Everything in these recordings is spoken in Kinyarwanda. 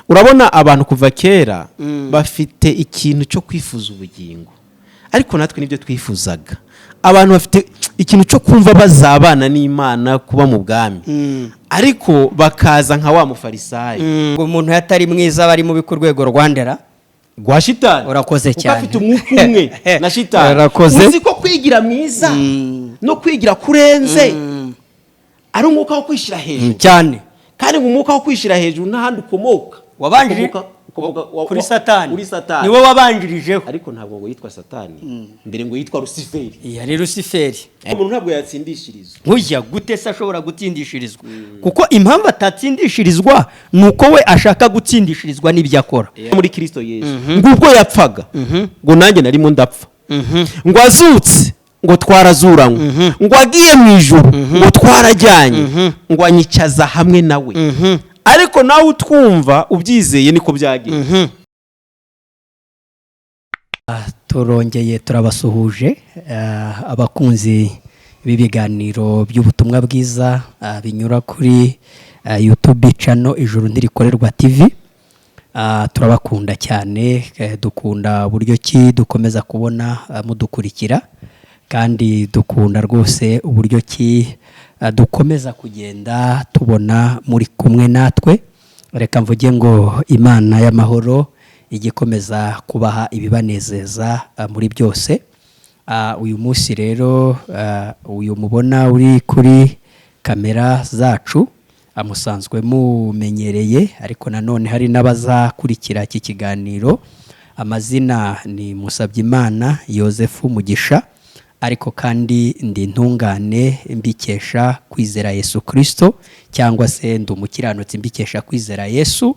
urabona abantu kuva kera bafite ikintu cyo kwifuza ubugingo, ariko natwe nibyo twifuzaga. Abantu bafite ikintu cyo kumva bazabana n'Imana, kuba mu bwami, ariko bakaza nka wa mufarisayo ngo umuntu yatari mwiza bari mu bikurwego rwandera rwa shitani. Urakoze cyane, ufite umwuka umwe na shitani. Urakoze. Uzi ko kwigira mwiza no kwigira kurenze ari umwuka wo kwishira hejuru cyane, kandi umwuka wo kwishira hejuru n'ahandi ukomoka. Wabanjirije kuri Satani, niwe wabanjirijeho, ariko ntabwo ngo yitwa Satani, mbere ngo yitwa Luciferi. yari Luciferi. Umuntu ntabwo yatsindishirizwa. Nkujya gute se ashobora gutsindishirizwa? Kuko impamvu atatsindishirizwa nuko we ashaka gutsindishirizwa n'ibyo akora muri Kristo Yesu. Ngubwo yapfaga ngo nanjye narimo ndapfa, ngo azutse ngo twarazuranywe, ngo agiye mu ijuru ngo twarajyanye, ngo anyicaza hamwe nawe. Ariko nawe utwumva ubyizeye niko byagiye. Turongeye turabasuhuje abakunzi b'ibiganiro by'ubutumwa bwiza binyura kuri YouTube channel Ijuru Ntirikorerwa TV. Turabakunda cyane, dukunda uburyo ki dukomeza kubona mudukurikira, kandi dukunda rwose uburyo ki dukomeza kugenda tubona muri kumwe natwe. Reka mvuge ngo Imana y'amahoro igikomeza kubaha ibibanezeza muri byose. Uyu munsi rero uyu mubona uri kuri kamera zacu amusanzwe mumenyereye, ariko nanone hari n'abazakurikira iki kiganiro. Amazina ni Musabyimana Yozefu Mugisha, ariko kandi ndi intungane mbikesha kwizera Yesu Kristo, cyangwa se ndi umukiranutsi mbikesha kwizera Yesu.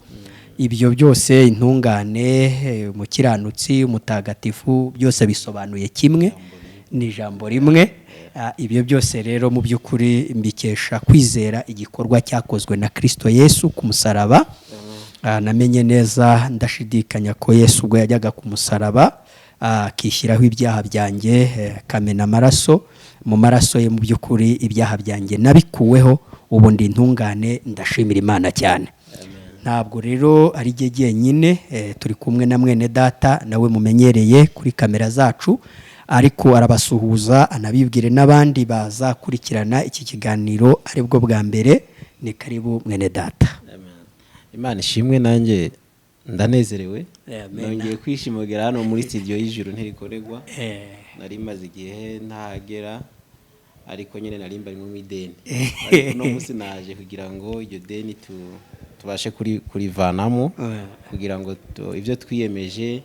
Ibyo byose, intungane, umukiranutsi, umutagatifu, byose bisobanuye kimwe, ni ijambo rimwe. Ibyo byose rero mu by'ukuri mbikesha kwizera igikorwa cyakozwe na Kristo Yesu ku musaraba. Namenye neza ndashidikanya ko Yesu ubwo yajyaga ku musaraba akishyiraho ibyaha byanjye, kamena amaraso, mu maraso ye mu by'ukuri ibyaha byanjye nabikuweho. Ubu ndi intungane, ndashimira Imana cyane. Ntabwo rero ari jye jyenyine, turi kumwe na mwene data nawe mumenyereye kuri kamera zacu, ariko arabasuhuza anabibwire n'abandi bazakurikirana iki kiganiro aribwo bwa mbere. Ni karibu mwene data. Imana ishimwe, nanjye ndanezerewe. Nongeye kwishimira hano muri studio y'Ijuru Ntirikorerwa. Nari maze igihe ntagera, ariko nyine nari mbari mu ideni. Ariko no munsi naje kugira ngo iryo deni tubashe kurivanamo, kugira ngo ibyo twiyemeje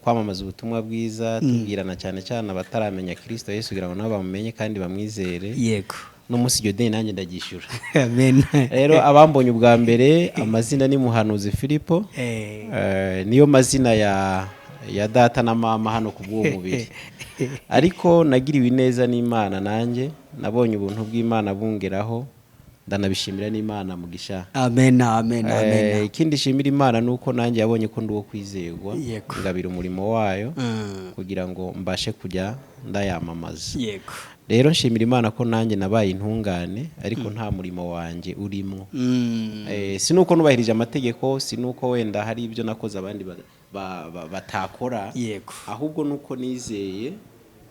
kwamamaza ubutumwa bwiza, tubwirana cyane cyane abataramenya Kristo Yesu kugira ngo nabo bamumenye kandi bamwizere. Yego. No munsi iryo deni nanjye ndagishyura. Amen. Rero abambonye ubwa mbere, amazina ni Muhanuzi Filipo. Niyo mazina ya data na mama hano ku bw'uwo mubiri. Ariko nagiriwe neza n'Imana, nanjye nabonye ubuntu bw'Imana bungeraho, ndanabishimira n'Imana mugisha. Amen, amen, amen. Ikindi shimira Imana nuko nanjye yabonye ko ndi uwo kwizerwa, ngabira umurimo wayo kugira ngo mbashe kujya ndayamamaza. Yego. Rero nshimira Imana ko nanjye nabaye intungane, ariko nta murimo wanjye urimo. Sinuko nubahirije amategeko, sinuko wenda hari ibyo nakoze abandi batakora. Yego. Ahubwo nuko nizeye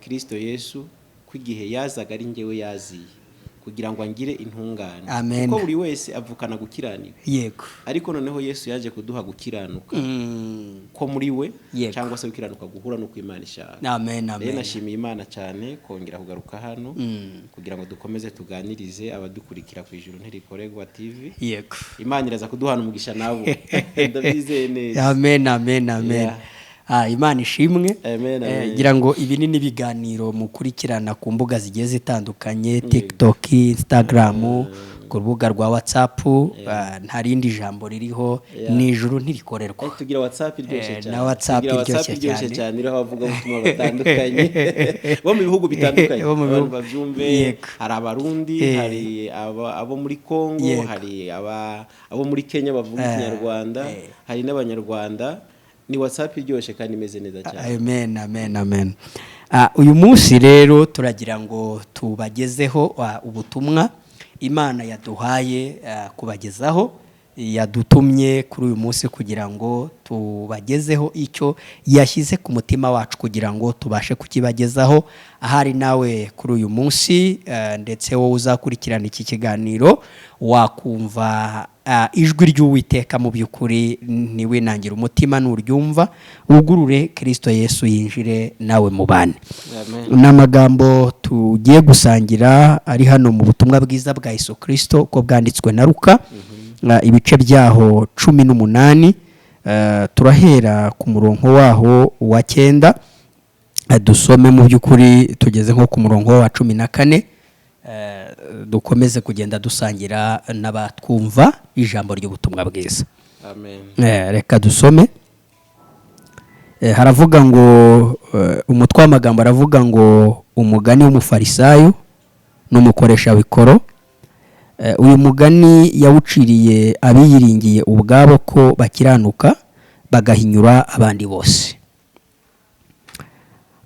Kristo Yesu ko igihe yazaga ari njyewe yaziye kugira ngo angire intungane. Amen. Kuko buri wese avukana gukiranirwa. Yego. Ariko noneho Yesu yaje kuduha gukiranuka ko muri we, cyangwa se gukiranuka guhura nuko Imana ishaka. Amen, amen. Rero nashimiye Imana cyane kongera kugaruka hano kugira ngo dukomeze tuganirize abadukurikira ku Ijuru Ntirikorerwa TV. Yego. Imana iraza kuduhana umugisha nabo. Ndabyizeye neza. Amen, amen, amen. Imana ishimwe. Ngira ngo ibi ni ibiganiro mukurikirana ku mbuga zigiye zitandukanye, TikTok, Instagram, ku rubuga rwa WhatsApp. Nta rindi jambo ririho, ni Ijuru Ntirikorerwa. Tugira WhatsApp iryoshye cyane. Na WhatsApp iryoshye cyane, iriho abavuga ubutumwa batandukanye bo mu bihugu bitandukanye, abantu bavyumve. Hari abarundi, hari abo muri Kongo, hari abo muri Kenya bavuga Ikinyarwanda, hari n'Abanyarwanda. Ni WhatsApp iryoshye kandi imeze neza cyane. Amen, amen, amen. Uyu munsi rero turagira ngo tubagezeho ubutumwa Imana yaduhaye kubagezaho, yadutumye kuri uyu munsi kugira ngo tubagezeho icyo yashyize ku mutima wacu kugira ngo tubashe kukibagezaho. Ahari nawe kuri uyu munsi ndetse wowe uzakurikirana iki kiganiro wakumva ijwi ry'Uwiteka mu by'ukuri ntiwinangire umutima nuryumva, wugurure Kristo Yesu yinjire nawe mubane. N'amagambo tugiye gusangira ari hano mu butumwa bwiza bwa Yesu Kristo uko bwanditswe na Luka, ibice byaho 18, turahera ku murongo waho wa 9 dusome mu by'ukuri tugeze nko ku murongo wa 14, dukomeze kugenda dusangira n'abatwumva ijambo ry'ubutumwa bwiza. Amen. Reka dusome. Haravuga ngo umutwe w'amagambo aravuga ngo umugani w'umufarisayo n'umukoresha w'ikoro. Uyu mugani yawuciriye abiyiringiye ubwabo ko bakiranuka bagahinyura abandi bose.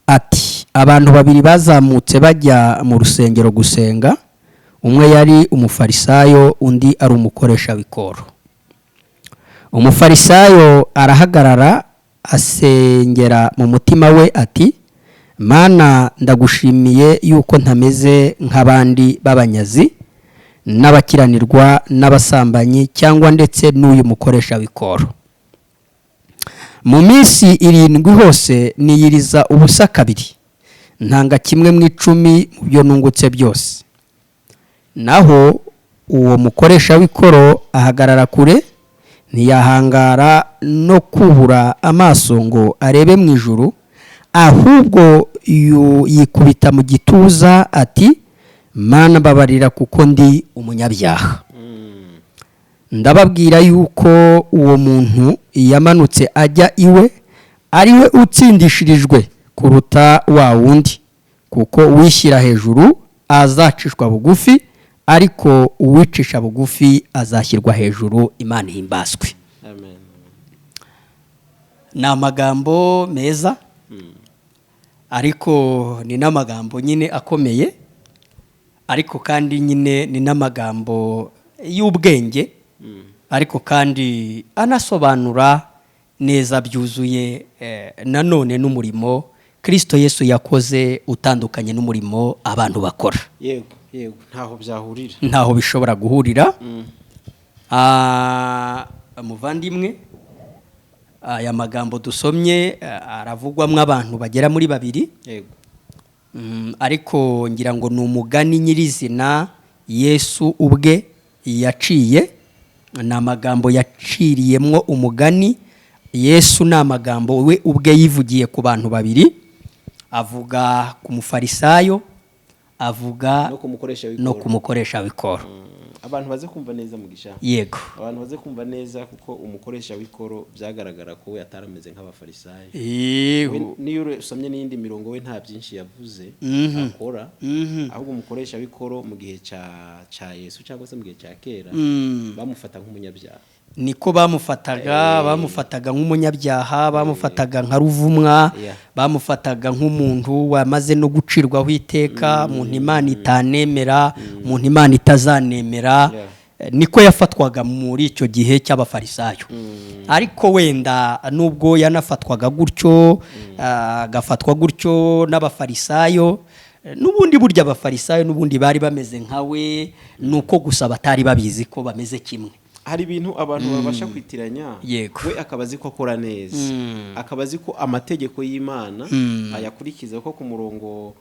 Ati abantu babiri bazamutse bajya mu rusengero gusenga, umwe yari umufarisayo undi ari umukoresha w'ikoro. Umufarisayo arahagarara asengera mu mutima we ati, Mana ndagushimiye yuko ntameze nk'abandi b'abanyazi n'abakiranirwa n'abasambanyi cyangwa ndetse n'uyu mukoresha w'ikoro. Mu minsi 7 hose niyiriza ubusa 2, ntanga 1/10 mu byo nungutse byose. Naho uwo mukoresha w'ikoro ahagarara kure, ntiyahangara no kubura amaso ngo arebe mu ijuru, ahubwo yikubita mu gituza ati, Mana mbabarira kuko ndi umunyabyaha. Ndababwira yuko uwo muntu yamanutse ajya iwe ari we utsindishirijwe kuruta wa wundi, kuko wishyira hejuru azacishwa bugufi, ariko uwicisha bugufi azashyirwa hejuru. Imana ihimbazwe. Amen. Ni amagambo meza, ariko ni n'amagambo nyine akomeye, ariko kandi nyine ni n'amagambo y'ubwenge, ariko kandi anasobanura neza byuzuye nanone n'umurimo Kristo Yesu yakoze utandukanye n'umurimo abantu bakora. Yego ntaho byahurira, ntaho bishobora guhurira. Muvandimwe, aya magambo dusomye aravugwamo abantu bagera muri 2. Yego. Ariko ngira ngo ni umugani nyirizina Yesu ubwe yaciye. Ni amagambo yaciriyemwo umugani. Yesu ni amagambo we ubwe yivugiye ku bantu 2, avuga ku mufarisayo, avuga no ku mukoresha w'ikoro. Abantu baze kumva neza mugisha. Yego. Abantu baze kumva neza kuko umukoresha w'ikoro byagaragara ko we atarameze nk'abafarisayo. Niyo usomye n'indi mirongo we nta byinshi yavuze akora, ahubwo umukoresha w'ikoro mu gihe ca Yesu cyangwa se mu gihe cya kera bamufata nk'umunyabyaha. Niko bamufataga nk'umunyabyaha, bamufataga nka ruvumwa, bamufataga nk'umuntu wamaze no gucirwaho iteka, umuntu Imana itanemera, umuntu Imana itazanemera. Niko yafatwaga muri icyo gihe cy'abafarisayo. Ariko wenda nubwo yanafatwaga gutyo, agafatwa gutyo n'abafarisayo, n'ubundi burya abafarisayo n'ubundi bari bameze nkawe, nuko gusa batari babizi ko bameze kimwe. Hari ibintu abantu babasha kwitiranya. We akabazi ko akora neza, akabazi ko amategeko y'Imana ayakurikiza, ko ku murongo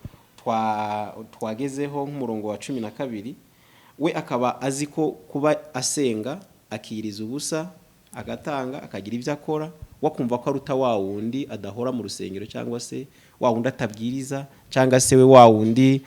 twagezeho nk'umurongo wa 12, we akaba azi ko kuba asenga akiriza ubusa agatanga akagira ibyo akora, wakumva ko aruta wa wundi adahora mu rusengero, cyangwa se wa wundi atabwiriza, cyangwa se we wa wundi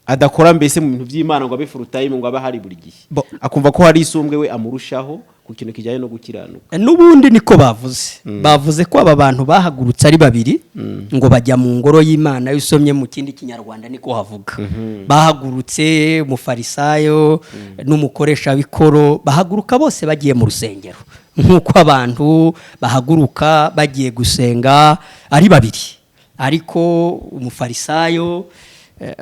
adakora mbese mu bintu by'Imana ngo abe full time ngo abe hari buri gihe, akumva ko hari isumbwe we amurushaho ku kintu kijyanye no gukiranuka. N'ubundi niko bavuze ko aba bantu bahagurutse ari 2 ngo bajya mu ngoro y'Imana. Usomye mu kindi kinyarwanda niko havuga. Bahagurutse umufarisayo n'umukoresha w'ikoro, bahaguruka bose bagiye mu rusengero nk'uko abantu bahaguruka bagiye gusenga ari 2. Ariko umufarisayo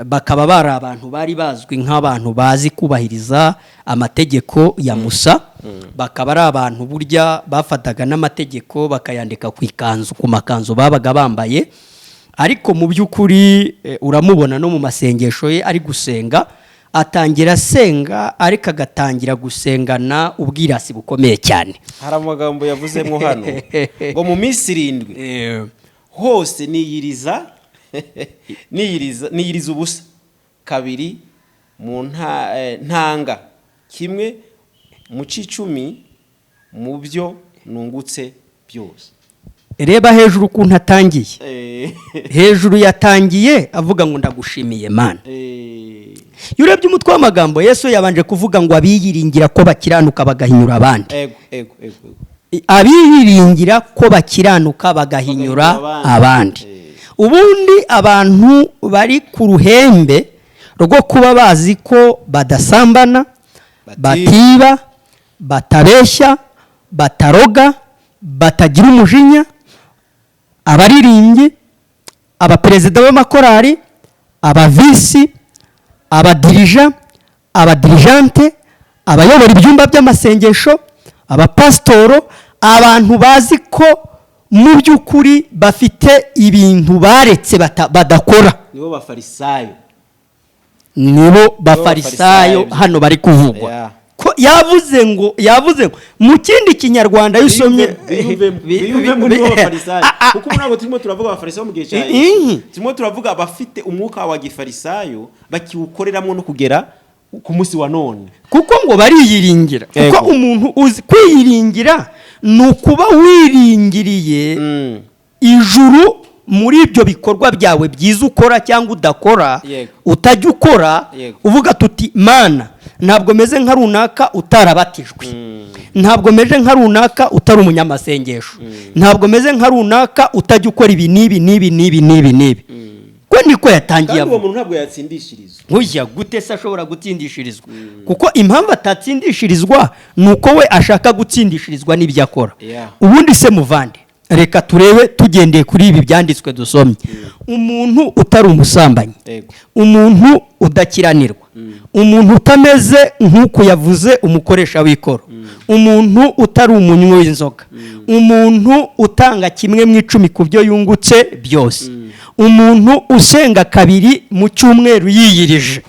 bakaba bari abantu bari bazwi nk'abantu bazi kubahiriza amategeko ya Musa, bakaba ari abantu burya bafataga n'amategeko bakayandika ku makanzu babaga bambaye, ariko mu by'ukuri uramubona no mu masengesho ye ari gusenga, atangira asenga ariko agatangira gusengana ubwirasi bukomeye cyane. Hari amagambo yavuzemo hano ngo mu minsi 7 hose niyiriza ubusa, 2 mu ntanga, 1 mu 10 mu byo nungutse byose. Reba hejuru ukuntu atangiye, hejuru yatangiye avuga ngo ndagushimiye Mana. Yurebye umutwe w'amagambo Yesu yabanje kuvuga ngo abiyiringira ko bakiranuka bagahinyura abandi. Abiyiringira ko bakiranuka bagahinyura abandi. Ubundi abantu bari ku ruhembe rwo kuba bazi ko badasambana, batiba, batabeshya, bataroga, batagira umujinya, abaririmbyi, abaperezida b'amakorari, abavisi, abadirija, abadirijante, abayobora ibyumba by'amasengesho, abapasitoro, abantu bazi ko mu by'ukuri bafite ibintu baretse badakora. Nibo bafarisayo hano bari kuvugwa. Ko yavuze ngo mu kindi kinyarwanda yusomye kuko ntabwo turimo turavuga abafarisayo mu gihe cyane, turimo turavuga abafite umwuka wa gifarisayo bakiwukoreramo no kugera ku munsi wa none, kuko ngo bariyiringira. Kuko umuntu uzi kwiyiringira ni ukuba wiringiriye ijuru muri ibyo bikorwa byawe byiza ukora cyangwa udakora, utajya ukora uvuga tuti Mana ntabwo meze nka runaka utarabatijwe, ntabwo meze nka runaka utari umunyamasengesho, ntabwo meze nka runaka utajya ukora ibi n'ibi. Ko niko yatangiye abo. Umuntu ntabwo yatsindishirizwa. Ujya gute se ashobora gutsindishirizwa? Kuko impamvu atatsindishirizwa nuko we ashaka gutsindishirizwa n'ibyo akora. Ubundi se muvande, reka turebe tugendeye kuri ibi byanditswe dusomye. Umuntu utari umusambanyi, umuntu udakiranirwa, umuntu utameze nk'uko yavuze umukoresha w'ikoro, umuntu utari umunywi w'inzoga, umuntu utanga 1/10 ku byo yungutse byose, umuntu usenga 2 mu cyumweru yiyirije.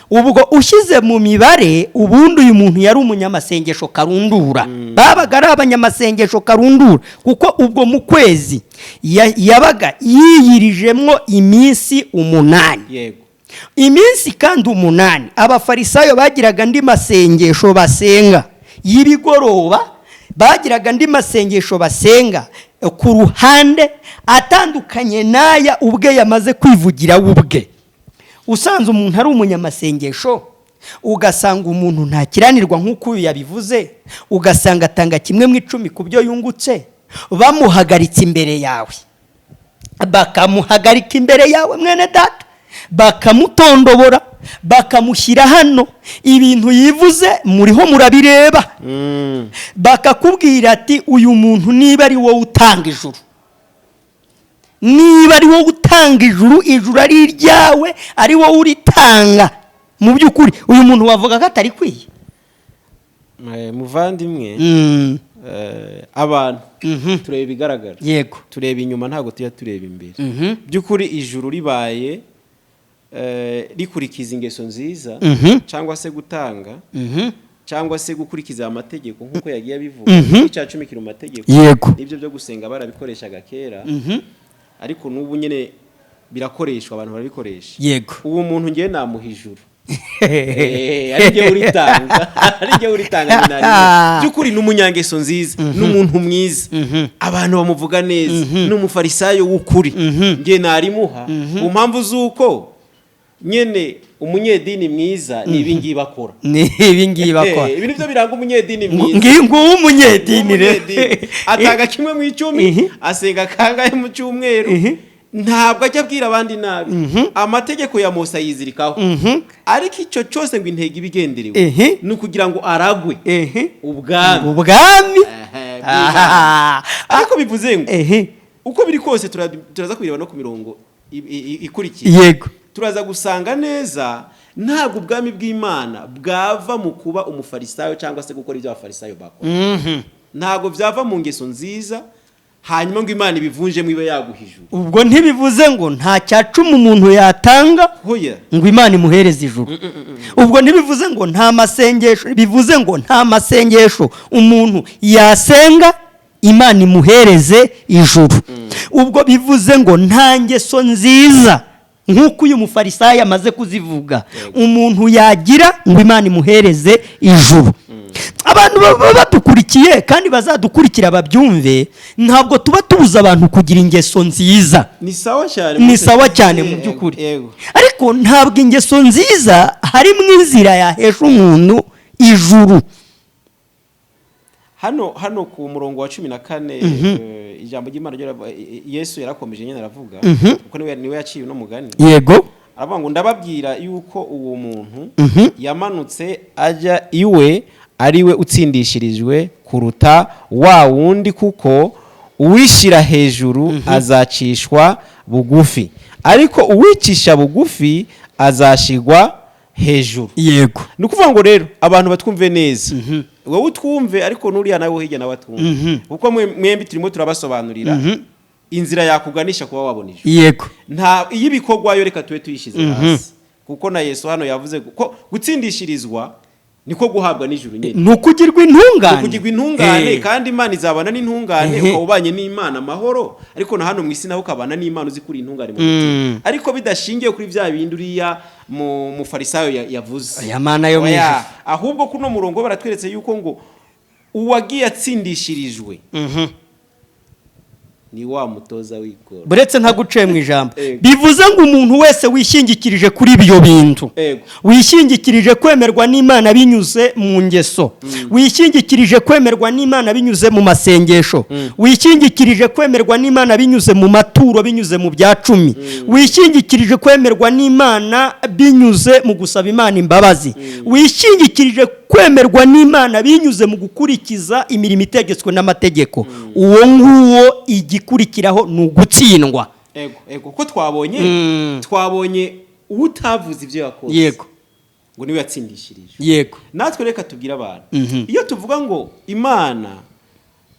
Ubwo ushyize mu mibare, ubundi uyu muntu yari umunyamasengesho karundura, babaga ari abanyamasengesho karundura, kuko ubwo mu kwezi yabaga yiyirijemo iminsi 8. Iminsi kandi 8 abafarisayo bagiraga andi masengesho basenga y'ibigoroba, bagiraga andi masengesho basenga ku ruhande atandukanye n'aya ubwe yamaze kwivugira ubwe. Usanze umuntu ari umunyamasengesho, ugasanga umuntu ntakiranirwa nk'uko uyu yabivuze, ugasanga atanga 1/10 ku byo yungutse, bamuhagaritse imbere yawe, bakamuhagarika imbere yawe mwene data, bakamutondobora, bakamushyira hano, ibintu yivuze muriho murabireba, bakakubwira ati uyu muntu niba ari wowe utanga ijuru, niba ari wowe utanga ijuru ari iryawe, ari wowe uritanga, mu by'ukuri uyu muntu wavuga ko atari kwiye. Muvandimwe, abantu tureba ibigaragara, yego tureba inyuma ntabwo tujya tureba imbere. By'ukuri ijuru ribaye rikurikiza ingeso nziza, cyangwa se gutanga, cyangwa se gukurikiza amategeko nk'uko yagiye abivuga, icya 10 kiri mu mategeko, ibyo byo gusenga barabikoreshaga kera, ariko n'ubu nyine birakoreshwa, abantu barabikoresha. Uwo muntu ngiye namuha ijuru, ari uritanga by'ukuri n'umunyangeso nziza, n'umuntu mwiza, abantu bamuvuga neza, n'umufarisayo w'ukuri, ngiye narimuha ku mpamvu z'uko nyene umunyedini mwiza ni ibingibi bakora, ibi nibyo biranga umunyedini mwiza. Ngingo umunyedini atanga 1/10, asenga kangahe mu cyumweru, ntabwo ajya abwira abandi nabi, amategeko ya Mose yizirikaho, ariko icyo cyose ngo intego ibigenderewe ni ukugira ngo aragwe ubwami. Ariko bivuze ngo uko biri kose turaza kubireba no ku mirongo ikurikiye. turaza gusanga neza ntabwo ubwami bw'Imana bwava mu kuba umufarisayo cyangwa se gukora ibyo abafarisayo bakora. Ntabwo byava mu ngeso nziza hanyuma ngo Imana ibivunje mu ibe yaguhijura. Ubwo ntibivuze ngo nta cyacuma umuntu yatanga ngo Imana imuhereze ijuru. Ubwo ntibivuze ngo nta masengesho, bivuze ngo nta masengesho umuntu yasenga Imana imuhereze ijuru. Ubwo bivuze ngo nta ngeso nziza nk'uko uyu mufarisayo amaze kuzivuga umuntu yagira ngo Imana imuhereze ijuru. Abantu badukurikiye kandi bazadukurikira babyumve, ntabwo tuba tubuza abantu kugira ingeso nziza. Ni sawa cyane mu by'ukuri, ariko ntabwo ingeso nziza harimo inzira yahesha umuntu ijuru. Hano ku murongo wa 14 ijambo ry'Imana Yesu yarakomeje nyine aravuga kuko niwe yaciye no mugani. Yego. Aravuga ngo ndababwira yuko uwo muntu yamanutse ajya iwe ariwe utsindishirijwe kuruta wa wundi, kuko uwishira hejuru azacishwa bugufi, ariko uwicisha bugufi azashigwa hejuru. Yego. Nukuvuga ngo rero abantu batwumve neza. Wowe utwumve ariko nuriya nawe hirya nawe atwumve. Kuko mwembi turimo turabasobanurira inzira yakuganisha kuba wabonije. Yego. Nta iyibikogwayo reka tuwe tuyishize hasi. Kuko na Yesu hano yavuze ko gutsindishirizwa niko guhabwa n'ijuru nyine. Nukugirwa intungane. Nukugirwa intungane kandi Imana izabana n'intungane ukabanye n'Imana amahoro, ariko na hano mu isi naho ukabana n'Imana uzikuri intungane mu mutima. Ariko bidashingiye kuri bya binduriya mu farisayo yavuze. Ya Mana yo mwijuru. Ahubwo kuno murongo baratweretse yuko ngo uwagiye atsindishirijwe ni wa mutoza w'ikoro. Buretse ntaguciye mu ijambo. Bivuze ngo umuntu wese wishingikirije kuri ibyo bintu, wishingikirije kwemerwa n'Imana binyuze mu ngeso, wishingikirije kwemerwa n'Imana binyuze mu masengesho, wishingikirije kwemerwa n'Imana binyuze mu maturo, binyuze mu bya 10, wishingikirije kwemerwa n'Imana binyuze mu gusaba Imana imbabazi, wishingikirije kwemerwa n'Imana binyuze mu gukurikiza imirimo itegetswe n'amategeko, uwo nguwo igikurikiraho nugutsindwa. Ego ko twabonye utavuze ibyo yakoze. Yego. Ngo niwe yatsindishirije. Yego. Natwe reka tubwira abantu iyo tuvuga ngo Imana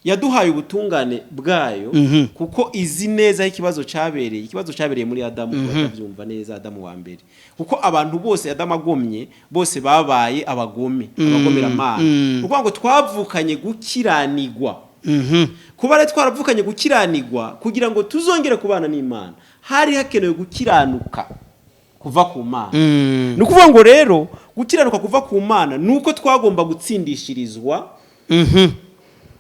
yaduhaye ubutungane bwayo kuko izi neza ikibazo cyabereye muri Adamu, batabyumva neza Adamu wa mbere, kuko abantu bose Adamu agomye bose babaye abagomera Imana. Kuko ngo twavukanye gukiranirwa. Kuba rero twaravukanye gukiranirwa kugira ngo tuzongere kubana n'Imana, hari hakenewe gukiranuka kuva ku Mana. Ni ukuvuga ngo rero gukiranuka kuva ku Mana nuko twagomba gutsindishirizwa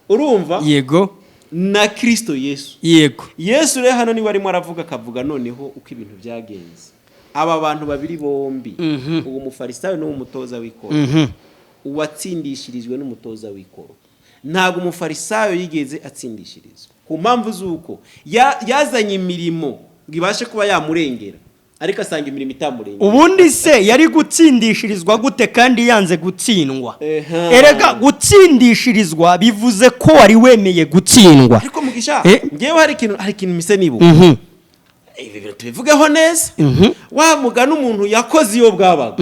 urumva. Yego. Na Kristo Yesu. Yego. Yesu rero hano niwe arimo aravuga akavuga noneho uko ibintu byagenze. Aba bantu babiri bombi, uwo mufarisayo no umutoza w'ikoro, uwatsindishirijwe n'umutoza w'ikoro, ntabwo umufarisayo yigeze atsindishirizwa ku mpamvu z'uko yazanye imirimo ngo ibashe kuba yamurengera, ariko asanga imirimo itamurengera. Ubundi se yari gutsindishirizwa gute kandi yanze gutsindwa? Erega gutsindishirizwa bivuze ko wari wemeye gutsindwa. Ariko mugisha ngewe hari ikintu mise nibo ibi bintu tubivugeho neza. Wa mugana umuntu yakoze iyo bwabaga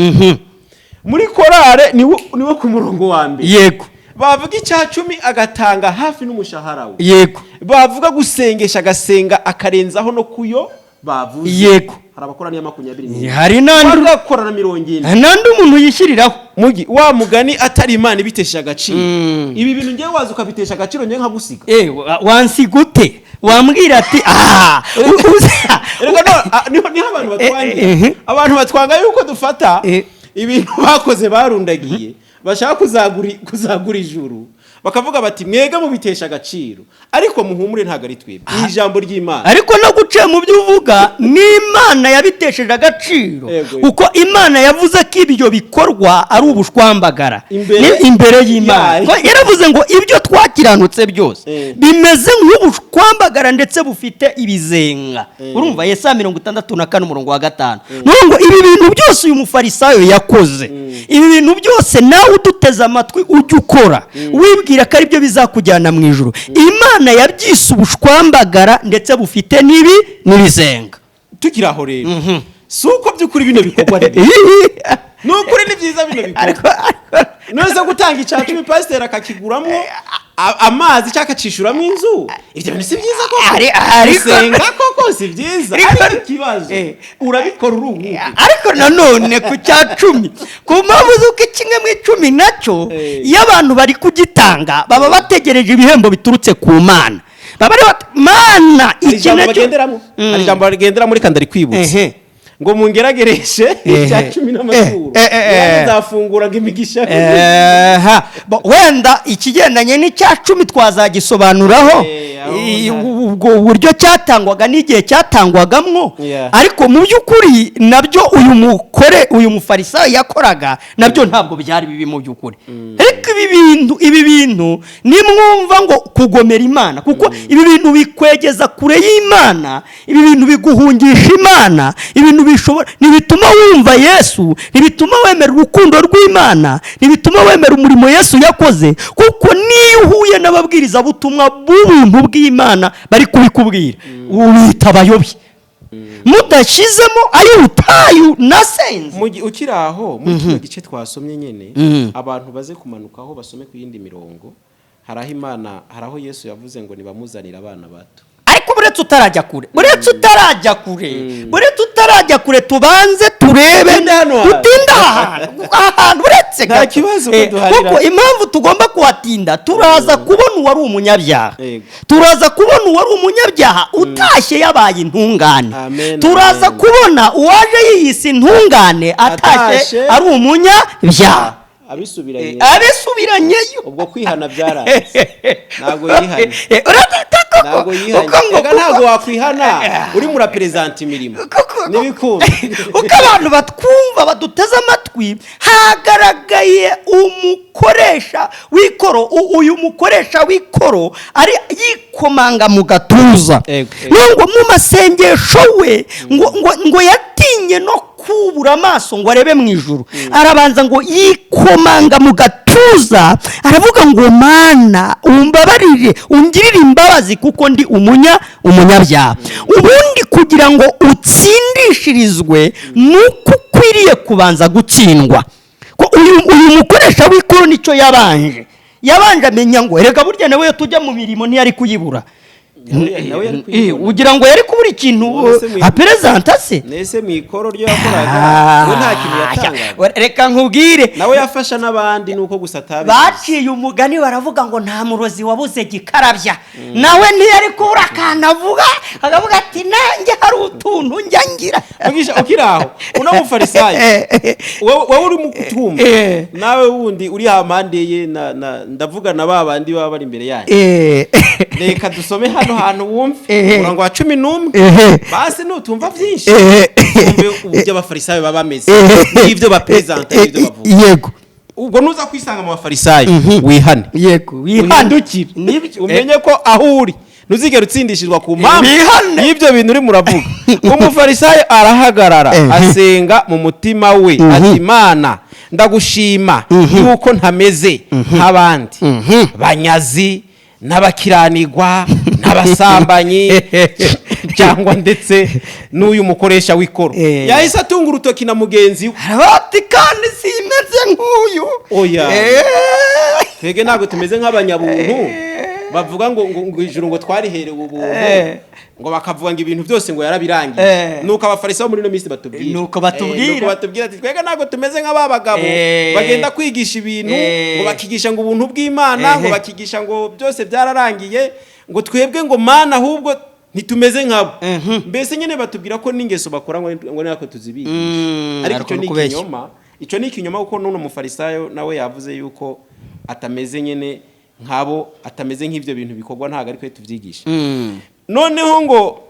muri korale niwe ku murongo wa mbere. Yego. Bavuga icya 10 agatanga hafi n'umushahara we. Yego. Bavuga gusengesha agasenga akarenzaho no kuyo bavuze. Yego. Hari abakora niya 20. Hari nandi bakora na 40. Nandi umuntu yishyiriraho mugi wa mugani atari Imana ibitesha agaciro. Ibi bintu ngiye waza ukabitesha agaciro ngiye nkagusiga. Wansigute wambwira ati reka niho abantu batwangira. Abantu batwanga yuko dufata ibintu bakoze barundagiye bashaka kuzagura ijuru, bakavuga bati mwega mubitesha agaciro, ariko muhumure ntago ari twebwe ijambo ry'Imana. Ariko no guce mu byo uvuga n'Imana yabitesheje agaciro, uko Imana yavuze ko ibyo bikorwa ari ubushwambagara imbere y'Imana. Yaravuze ngo ibyo twakiranutse byose bimeze nk'ubushwambagara ndetse bufite ibizenga. Urumva Yesaya 64 umurongo wa 5. Ngo ibi bintu byose uyu mufarisayo yakoze, ibi bintu byose nawe uduteze amatwi ujye ukora wibwira ko ari byo bizakujyana mu ijuru. Imana yabyise ubushwambagara ndetse bufite n'ibizenga. Tukiraho rero suko byukuri bino bikorwa nukuri ni byiza bino bikorwa noza gutanga icacumi pastor akakiguramo amazi cyaka cishuramo inzu ibyo bintu si byiza koko senga koko si byiza ariko kibazo urabikora uruhu ariko nanone ku cyacumi ku mpamvu zuko kimwe mu 10 nacyo iyo abantu bari kugitanga baba bategereje ibihembo biturutse ku Mana baba Mana ikintu bagenderamo ari jambo bagendera muri kandari kwibutsa ngo mungeragereshe icya 10 n'amaturo yazafungura imigisha wenda ikigendanye n'icya 10 twazagisobanuraho ubwo buryo cyatangwaga n'igihe cyatangwagamwo ariko mu by'ukuri nabyo uyu mufarisayo yakoraga nabyo ntabwo byari bibi mu by'ukuri ariko ibi bintu nimwumva ngo kugomera Imana kuko ibi bintu bikwegeza kure y'Imana ibi bintu biguhungisha Imana ibintu nibituma wumva Yesu nibituma wemera urukundo rw'Imana nibituma wemera umurimo Yesu yakoze kuko niyo uhuye n'ababwiriza butumwa bw'ubuntu bw'Imana bari kubikubwira ubita abayobye mudashizemo ari utayu nasense ukiraho mu kino gice twasomye nyene abantu baze kumanukaho basome ku yindi mirongo haraho Imana haraho Yesu yavuze ngo nibamuzanira abana bato ariko buretse utarajya kure tubanze turebe utinda ahantu uretse nta kibazo kuko impamvu tugomba kuhatinda turaza kubona uwari umunyabyaha utashye yabaye intungane turaza kubona uwaje yiyise intungane atashye ari umunyabyaha abisubiranyeyo ubwo kwihana byaraze ntago yihanye ntago wakwihana uri muri present imirimo nibikunda uko abantu batwumva baduteze amatwi hagaragaye umukoresha w'ikoro uyu mukoresha w'ikoro ari yikomanga mu gatuza ngo mu masengesho we ngo yatinye no kubura amaso ngo arebe mu ijuru arabanza ngo yikomanga mu gatuza aravuga ngo Mana umbabarire ungirire imbabazi kuko ndi umunyabyaha ubundi kugira ngo utsindishirizwe nuko ukwiriye kubanza gutsindwa ko uyu mukoresha w'ikoro nicyo yabanje amenya ngo reka burya nawe tujya mu mirimo ntiyari kuyibura ugira ngo yari kubura ikintu apresenta se nese mu ikoro ryo yakoraga ngo nta kintu yatanga reka nkubwire nawe yafasha nabandi nuko gusatabe baciye umugani baravuga ngo nta murozi wabuze gikarabya nawe ntiyari kubura kanavuga akavuga ati nanjye hari utuntu njya ngira ukiraho una mufarisayo wowe uri mu kutumba nawe wundi uri hamande ye ndavuga na babandi baba bari imbere yayo reka dusome hano hantu wumve umurongo wa 11 basi nutumva byinshi umve uburyo abafarisayo baba bameze n'ibyo bapresenta n'ibyo bavuga yego ubwo nuza kwisanga mu bafarisayo wihane yego wihindukire umenye ko aho uri nuzigera utsindishizwa ku mpamvu y'ibyo bintu uri muravuga umufarisayo arahagarara asenga mu mutima we ati Imana ndagushima yuko ntameze nk'abandi banyazi n'abakiranirwa n'abasambanyi cyangwa ndetse n'uyu mukoresha w'ikoro yahise atunga urutoki na mugenzi we arabati kandi simeze nk'uyu oya twege ntabwo tumeze nk'abanyabuntu bavuga ngo ijuru ngo twariherewe ubuntu ngo bakavuga ngo ibintu byose ngo yarabirangiye nuko abafarisayo muri no minsi batubwira ati twega ntabwo tumeze nk'ababagabo bagenda kwigisha ibintu ngo bakigisha ngo ubuntu bw'Imana ngo bakigisha ngo byose byararangiye ngo twebwe ngo Mana ahubwo ntitumeze nkabo mbese nyene batubwira ko n'ingeso bakora ngo nako tuzibigisha ariko icyo ni ikinyoma kuko nuno mufarisayo nawe yavuze yuko atameze nyene nkabo atameze nk'ivyo bintu bikorwa ntago ariko tuvyigisha noneho ngo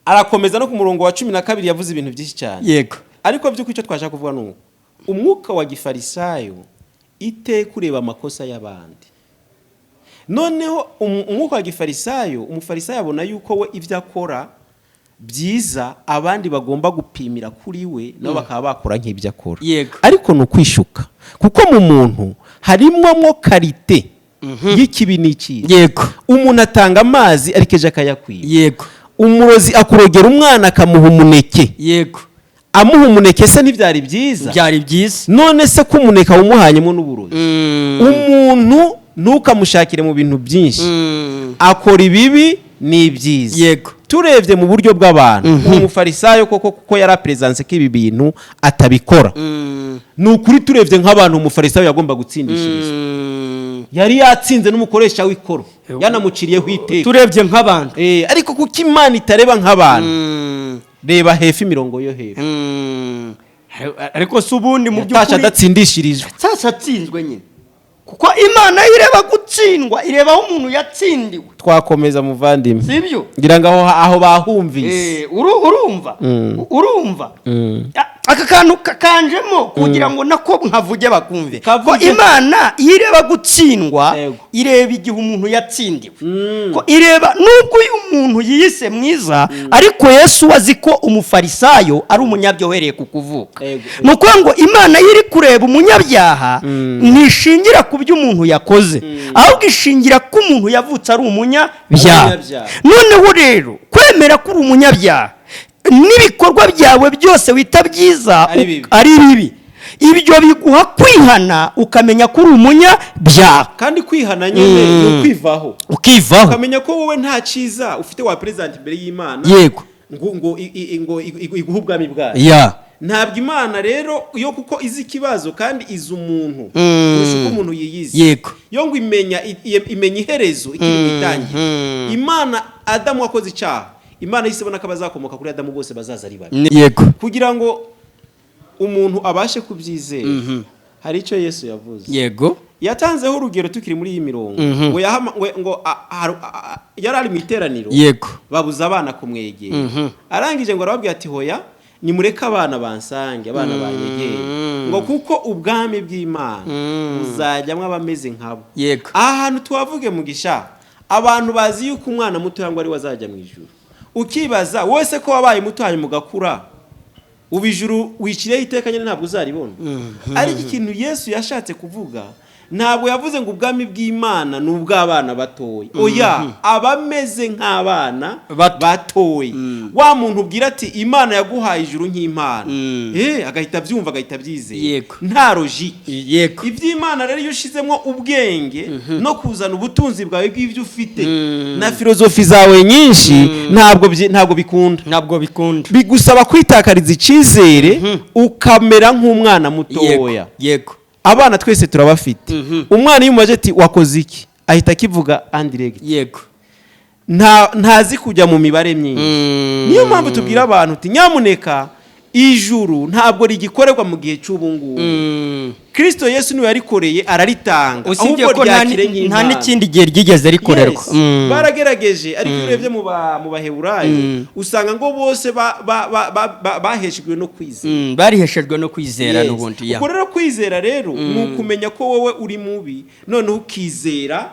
arakomeza no ku murongo wa 12 yavuze ibintu byinshi cyane yego ariko byuko icyo twashaka kuvuga nuko umwuka wa gifarisayo kureba amakosa y'abandi noneho umwuka wa gifarisayo umufarisayo abona yuko we ivyo akora byiza abandi bagomba gupimira kuri we nabo bakaba bakora nk'ibyo akora ariko no kwishuka kuko mu muntu harimo karite y'ikibi n'icyiza yego umuntu atanga amazi arikeje akayakwiye yego umurozi akurogera umwana akamuha umuneke yego amuha umuneke se ntibyari byiza? byari byiza. none se ko umuneke awumuhanyemo n'uburozi? umuntu ntukamushakire mu bintu byinshi, akora ibibi n'ibyiza. yego, turebye mu buryo bw'abantu, umufarisayo koko yari aperezanse ko ibi bintu atabikora. ni ukuri turebye nk'abantu umufarisayo yagomba gutsindishiriza, yari yatsinze n'umukoresha w'ikoro, yanamuciriyeho iteka. turebye nk'abantu, ariko kuko Imana itareba nk'abantu, reba hefi imirongo yo hefi. ariko si ubundi mu by'ukuri adatsindishirijwe, atsinzwe nyine, kuko Imana ireba gutsindwa, ireba aho umuntu yatsindiwe. twakomeza muvandimwe, sibyo? ngira ngo aho bahumvise. urumva aka kantu kakanjemo kugira ngo nako nkavuge bakumve ko Imana ireba gutsindwa, ireba igihe umuntu yatsindiwe, ko ireba nubwo uyu muntu yiyise mwiza, ariko Yesu wazi ko umufarisayo ari umunyabyaha uhereye ku kuvuka. ni ukuvuga ngo Imana iri kureba umunyabyaha ntishingira ku byo umuntu yakoze, ahubwo ishingira ko umuntu yavutse ari umunyabyaha. noneho rero kwemera ko uri umunyabyaha n'ibikorwa byawe byose wita byiza ari bibi, ibyo biguha kwihana, ukamenya ko uri umunyabyaha. kandi kwihana nyine ni ukwivaho, ukamenya ko wowe nta cyiza ufite wa perezida imbere y'Imana. yego, ngo iguhe ubwami bwayo. ntabwo Imana rero yo kuko izi ikibazo kandi izi umuntu kurusha uko umuntu yiyizi. yego, yo ngo imenya iherezo ikiri mu itangira. Imana Adamu wakoze icyaha, Imana yise ibona ko abazakomoka kuri Adamu bose bazaza ari babi. yego, kugira ngo umuntu abashe kubyizera, hari icyo Yesu yavuze. yego, yatanzeho urugero tukiri muri iyi mirongo. ngo yari ari mu iteraniro, yego, babuza abana kumwegera. arangije ngo arababwira ati hoya, nimureke abana bansange, abana banyegere, ngo kuko ubwami bw'Imana buzajyamo abameze nkabo. yego, aha hantu tuhavuge mugisha, abantu bazi yuko umwana muto cyangwa ari wazajya mu ijuru. ukibaza wese ko wabaye muto hanyuma ugakura, ubu ijuru wicireho iteka nyine ntabwo uzaribona. ariko ikintu Yesu yashatse kuvuga, ntabwo yavuze ngo ubwami bw'Imana ni ubw'abana batoya. oya, abameze nk'abana batoya. wa muntu ubwira ati Imana yaguhaye ijuru nk'impano, agahita abyumva, agahita abyizera, nta logike. iby'Imana rero iyo ushizemo ubwenge no kuzana ubutunzi bwawe bw'ibyo ufite na filozofi zawe nyinshi, ntabwo bikunda. bigusaba kwitakariza icyizere, ukamera nk'umwana mutoya. yego, abana twese turabafite. umwana iyo umubaje ati wakoze iki, ahita akivuga andirect. yego, ntazi kujya mu mibare myinshi. niyo mpamvu tubwira abantu uti nyamuneka, ijuru ntabwo rigikorerwa mu gihe cy'ubu ngubu. Kristo Yesu niwe yarikoreye, araritanga, usibye ko nta n'ikindi gihe ryigeze rikorerwa. baragerageje, ariko urebye mu baheburayo usanga ngo bose baheshejwe no kwizera. bariheshejwe no kwizera n'ubundi. ubwo rero kwizera rero ni ukumenya ko wowe uri mubi, noneho ukizera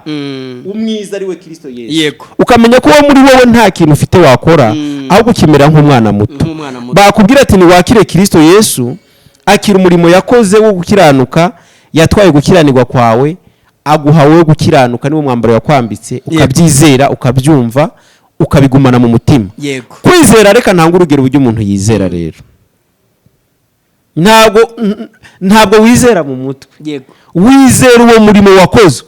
umwiza ari we Kristo Yesu. ukamenya ko wowe muri wowe nta kintu ufite wakora, ahubwo ukimera nk'umwana muto. bakubwira ati niwakire Kristo Yesu, akira umurimo yakoze wo gukiranuka, yatwaye gukiranirwa kwawe, aguha wowe gukiranuka, niwo mwambaro yakwambitse, ukabyizera, ukabyumva, ukabigumana mu mutima. kwizera, reka ntanga urugero uburyo umuntu yizera rero. ntabwo wizera mu mutwe, wizera uwo murimo wakozwe.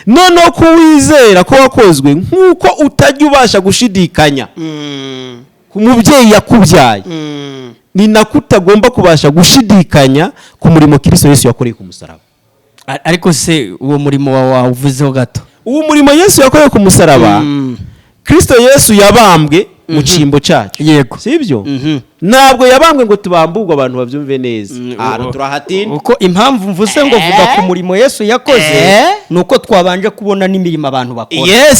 noneho ko wizera ko wakozwe, nk'uko utajya ubasha gushidikanya ku mubyeyi yakubyaye, ni nako utagomba kubasha gushidikanya ku murimo Kristo Yesu yakoreye ku musaraba. ariko se uwo murimo wawuvuzeho gato. uwo murimo Yesu yakoreye ku musaraba, Kristo Yesu yabambwe mu cyimbo cyacu. sibyo? ntabwo yabambwe ngo tubambugwe abantu babyumve neza. turahatinda. uko impamvu mvuze ngo vuga ku murimo Yesu yakoze, nuko twabanje kubona n'imirimo abantu bakora.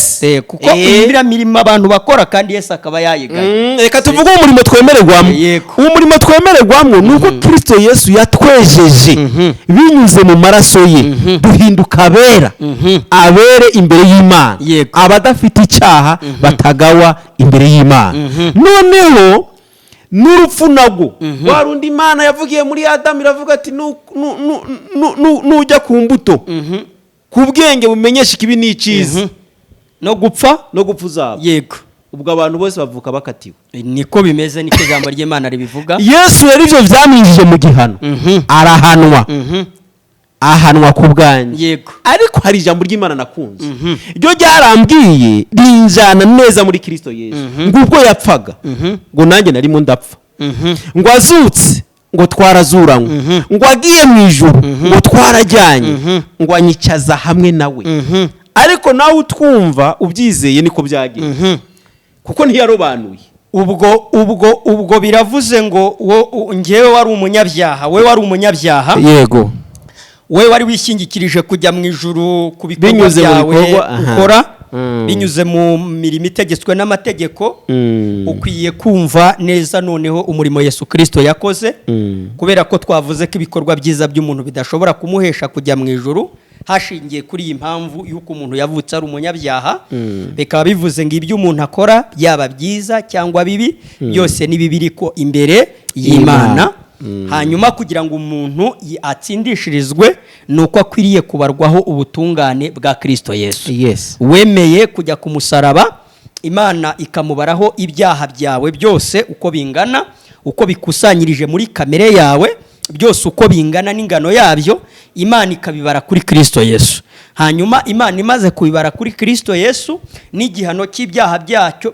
kuko iriya mirimo abantu bakora kandi Yesu akaba yayigaye. reka tuvuge umurimo twemererwamo. uwo murimo twemererwamo ni uko Kristo Yesu yatwejeje binyuze mu maraso ye, duhinduka abera, abere imbere y'Imana, abadafite icyaha batagawa imbere y'Imana. noneho n'urupfu nago, warundi Imana yavugiye muri Adamu, iravuga ati nujya ku mbuto, ku bwenge bumenyesha ikibi n'icyiza, no gupfa uzaba. ubwo abantu bose bavuka bakatiwe. Niko bimeze, niko ijambo ry'Imana ribivuga. Yesu yari ivyo vyamwinjije mu gihano, arahanwa, ahanwa ku bwanjye. Yego. Ariko hari ijambo ry'Imana nakunze, ryo ryarambwiye rinjana neza muri Kristo Yesu, ngo ubwo yapfaga, ngo nanjye narimo ndapfa, ngo azutse, ngo twarazuranywe, ngo agiye mu ijuru, ngo twarajyanye, ngo anyicaza hamwe nawe. Ariko nawe utwumva ubyizeye niko byagiye, kuko ntiyarobanuye. Ubwo biravuze ngo ngewe wari umunyabyaha, we wari umunyabyaha. Yego. We wari wishingikirije kujya mu ijuru ku bikorwa byawe ukora, binyuze mu mirimo itegetswe n'amategeko. Ukwiye kumva neza noneho umurimo Yesu Kristo yakoze, kubera ko twavuze ko ibikorwa byiza by'umuntu bidashobora kumuhesha kujya mu ijuru, hashingiye kuri iyi mpamvu y'uko umuntu yavutse ari umunyabyaha. Bikaba bivuze ngo ibyo umuntu akora byaba byiza cyangwa bibi, byose ni bibiri ko imbere y'Imana. Hanyuma kugira ngo umuntu atsindishirizwe, nuko akwiriye kubarwaho ubutungane bwa Kristo Yesu. Yes. Wemeye kujya ku musaraba, Imana ikamubaraho ibyaha byawe byose uko bingana, uko bikusanyirije muri kamere yawe byose uko bingana n'ingano yabyo, Imana ikabibara kuri Kristo Yesu. Hanyuma Imana imaze kubibara kuri Kristo Yesu, n'igihano cy'ibyaha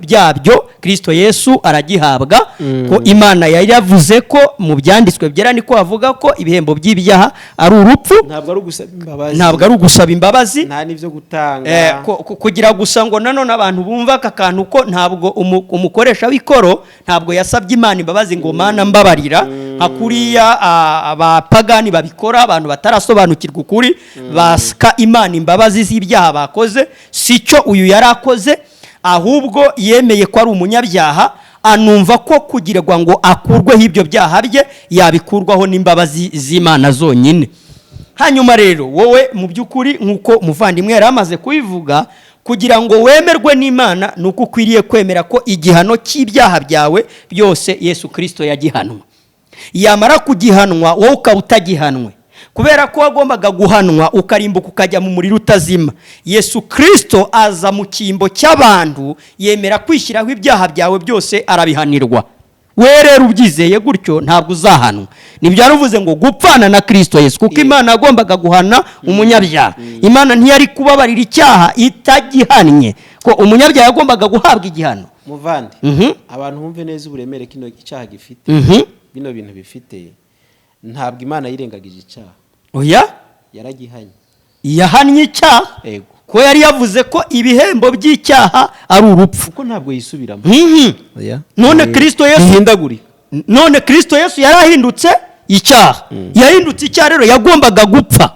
byabyo Kristo Yesu aragihabwa. Ko Imana yari yavuze ko mu byanditswe byera niko avuga ko ibihembo by'ibyaha ari urupfu, ntabwo ari ugusaba imbabazi, ntabwo ari ugusaba imbabazi, nta n'ibyo gutanga, kugira gusa ngo nanone abantu bumva aka kantu ko ntabwo umukoresha w'ikoro ntabwo yasabye Imana imbabazi ngo Mana mbabarira, hakuriya abapagani babikora, abantu batarasobanukirwa ukuri basika Imana imbabazi z'ibyaha bakoze. Sicyo uyu yarakoze, ahubwo yemeye ko ari umunyabyaha, anumva ko kugirirwa ngo akurweho ibyo byaha bye yabikurwaho n'imbabazi z'Imana zonyine. Hanyuma rero wowe mu by'ukuri nk'uko umuvandimwe yari amaze kubivuga, kugira ngo wemerwe n'Imana nuko ukwiriye kwemera ko igihano cy'ibyaha byawe byose Yesu Kristo yagihanwa. Yamara kugihanwa wowe ukaba utagihanwe, kubera ko wagombaga guhanwa ukarimbuka ukajya mu muriro utazima. Yesu Kristo aza mu cyimbo cy'abantu, yemera kwishyiraho ibyaha byawe byose, arabihanirwa. We rero ubyizeye gutyo ntabwo uzahanwa. Nibyo yaruvuze ngo gupfana na Kristo Yesu, kuko Imana yagombaga guhana umunyabyaha. Imana ntiyari kubabarira icyaha itagihannye, ko umunyabyaha yagombaga guhabwa igihano. Muvandi, abantu bumve neza uburemere kino icyaha gifite, bino bintu bifite. Ntabwo Imana yirengagije icyaha. Oya, yaragihanye. Yahannye icyaha. Yego. Ko yari yavuze ko ibihembo by'icyaha ari urupfu. Kuko ntabwo yisubiramo. Oya. None Kristo Yesu hindaguri. None Kristo Yesu yarahindutse icyaha. Yahindutse icyaha rero yagombaga gupfa.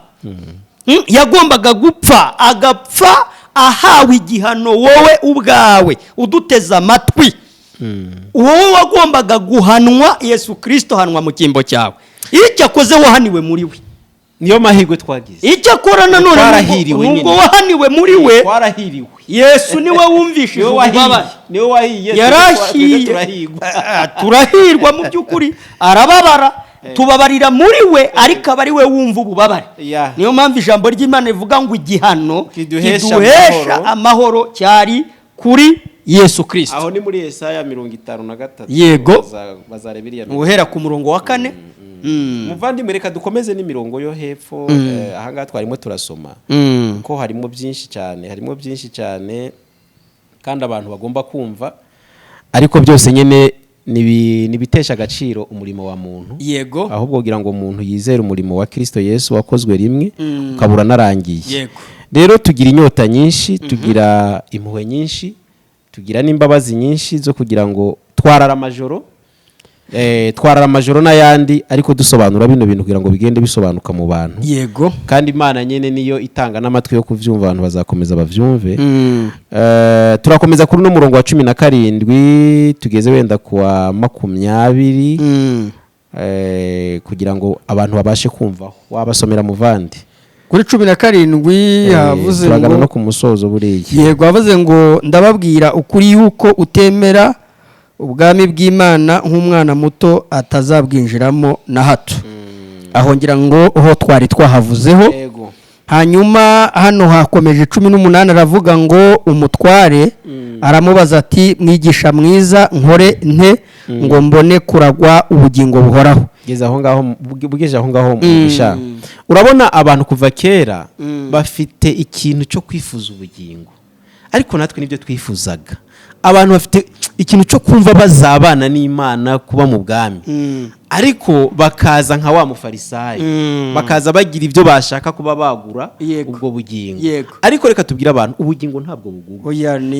Yagombaga gupfa, agapfa ahawe igihano wowe ubwawe uduteza amatwi. Wowe wagombaga guhanwa, Yesu Kristo hanwa mu cyimbo cyawe. Icyo akoze wahaniwe muri we. Niyo mahirwe twagize. Icyo akora nanone nubwo wahaniwe muri we, twarahiriwe. Yesu niwe wumvishije ububabare. Niwe wahiye. Yarahiye. Turahirwa mu by'ukuri, arababara. Tubabarira muri we, ariko aba ari we wumva ububabare. Niyo mpamvu ijambo ry'Imana rivuga ngo igihano kiduhesha amahoro cyari kuri Yesu Kristo. Aho ni muri Yesaya 53. Yego. Bazarebiriya. Uhera ku murongo wa 4. Muvandimwe reka dukomeze n'imirongo yo hepfo. Aha ngaha twarimo turasoma ko harimo byinshi cyane, kandi abantu bagomba kumva, ariko byose nyene nibitesha agaciro umurimo wa muntu. Yego. Ahubwo kugira ngo umuntu yizere umurimo wa Kristo Yesu wakozwe rimwe ukabura narangiye. Yego. Rero tugira inyota nyinshi, tugira impuhwe nyinshi, tugira n'imbabazi nyinshi zo kugira ngo twarara amajoro n'ayandi, ariko dusobanura bino bintu kugira ngo bigende bisobanuka mu bantu. Yego. Kandi Imana nyene niyo itanga n'amatwi yo kuvyumva, abantu bazakomeza bavyumve. Turakomeza kuri no murongo wa 17 tugeze wenda kuwa 20, kugira ngo abantu babashe kumva. Wabasomera muvandi kuri 17 yavuze ngo turagana no ku musozo buriye. Yego, avuze ngo ndababwira ukuri yuko utemera ubwami bw'Imana nk'umwana muto atazabwinjiramo na hato. Aho ngira ngo ho twari twahavuzeho. hanyuma hano hakomeje 18 aravuga ngo umutware aramubaza ati mwigisha mwiza nkore nte ngo mbone kuragwa ubugingo buhoraho. Geza aho ngaho mugisha. Urabona abantu kuva kera bafite ikintu cyo kwifuza ubugingo, ariko natwe nibyo twifuzaga. Abantu bafite ikintu cyo kumva bazabana n'Imana kuba mu bwami, ariko bakaza nka wa mufarisayo, bakaza bagira ibyo bashaka kuba bagura ubwo bugingo. Ariko reka tubwire abantu ubugingo ntabwo bugurwa,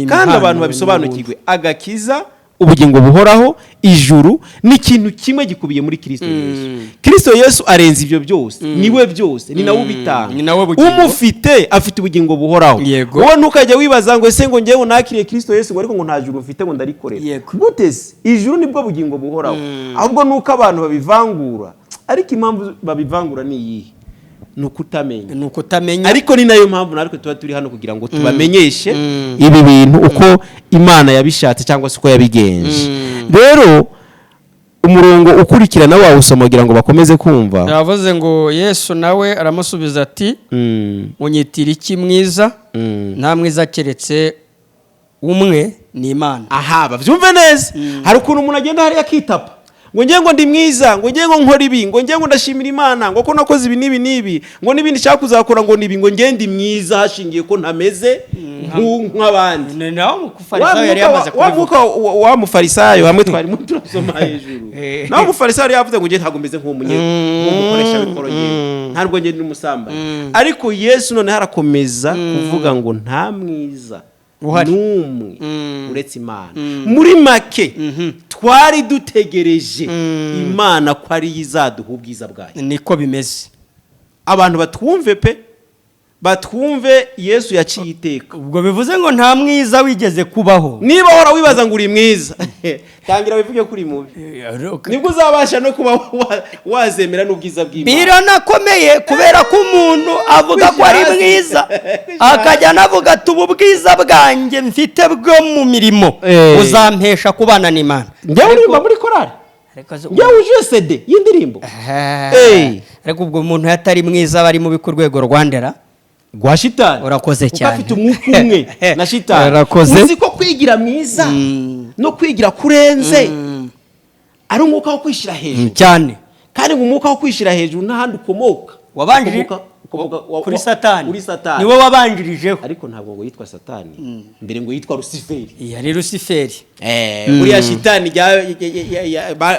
kandi abantu babisobanukirwe agakiza, ubugingo buhoraho, ijuru ni ikintu kimwe gikubiye muri Kristo Yesu. Kristo Yesu arenze ibyo byose, niwe byose, ni nawe ubitanga. Umufite afite ubugingo buhoraho. Wowe ntukajya wibaza ngo ese ngo ngewe nakiriye Kristo Yesu ngo ariko ngo nta juru mfite ngo ndarikorera. Guteze ijuru nibwo bugingo buhoraho, ahubwo nuko abantu babivangura. Ariko impamvu babivangura ni iyi, nukutamenya. Ariko ni nayo mpamvu natwe tuba turi hano kugira ngo tubamenyeshe ibi bintu uko Imana yabishatse cyangwa se uko yabigenje. Rero umurongo ukurikirana wawe usoma kugira ngo bakomeze kumva. Yavuze ngo Yesu nawe aramusubiza ati munyitira iki mwiza? Nta mwiza keretse umwe ni Imana. Aha, bavyumve neza. Hari ukuntu umuntu agenda hari akitapa ngo ngiye ngo ndi mwiza, ngo ngiye ngo nkora ibi, ngo ngiye ngo ndashimira Imana, ngo ko nakoze ibi nibi, ngo nibindi nshaka kuzakora ngo nibi, ngo ngiye ndi mwiza hashingiye ko ntameze nk'abandi. Naho umufarisayo yari yamaze kubivuga. Wa mufarisayo hamwe twari mu turasoma hejuru. Naho umufarisayo yavuze ngo ngiye ntago meze nk'umukoresha bikoro ngiye, ntabwo ngiye n'umusambanyi. Ariko Yesu none harakomeza kuvuga ngo nta mwiza n'umwe uretse Imana. Muri make twari dutegereje Imana ko ari izaduha ubwiza bwayo. Niko bimeze. Abantu batwumve pe, batwumve Yesu yaciye iteka. Ubwo bivuze ngo nta mwiza wigeze kubaho. Niba hora wibaza ngo uri mwiza, tangira bivuge kuri mubi, nibwo uzabasha no kuba wazemera n'ubwiza bw'Imana. Biranakomeye kubera ko umuntu avuga ko ari mwiza akajya navuga ati ubwiza bwanjye mfite bwo mu mirimo uzampesha kubana n'Imana. Njye uririmba muri korali, njye uje CD y'indirimbo. Ariko ubwo umuntu yatari mwiza bari mu bikurwego rwandera gwa shitani. Urakoze cyane. Ufite umwuka umwe na shitani. Uzi ko kwigira mwiza no kwigira kurenze ari umwuka wo kwishira hejuru cyane, kandi umwuka wo kwishira hejuru n'ahandi ukomoka. Wabanjije kuri Satani. Uri Satani niwe wabanjirijeho, ariko ntabwo ngo yitwa Satani, mbere ngo yitwa Luciferi. Yari Luciferi. Uriya shitani